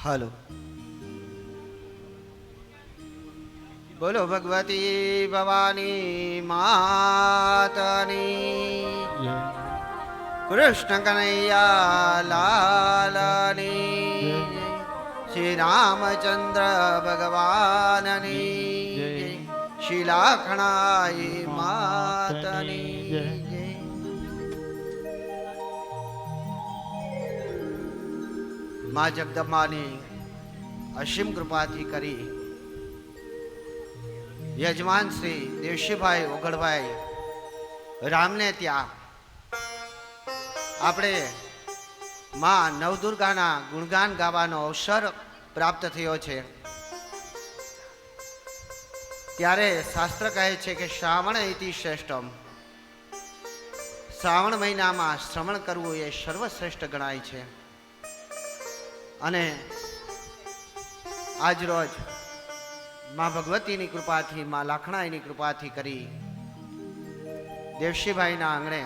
હાલો. બોલો ભગવતી ભવાની માતની, કૃષ્ણ કનૈયા લાલની, શ્રી રામચંદ્ર ભગવાનની, શ્રી લાખણાઈ માતની. મા જગદંબાની અસીમ કૃપાથી કરી યજમાન શ્રી દેવશીભાઈ ઓગળભાઈ રામને ત્યાં આપણે માં નવદુર્ગાના ગુણગાન ગાવાનો અવસર પ્રાપ્ત થયો છે. ત્યારે શાસ્ત્ર કહે છે કે શ્રાવણ ઇતિ શ્રેષ્ઠમ, શ્રાવણ મહિનામાં શ્રવણ કરવું એ સર્વશ્રેષ્ઠ ગણાય છે. અને આજ રોજ માં ભગવતીની કૃપાથી, માં લાખણાઈની કૃપાથી કરી દેવશીભાઈના આંગણે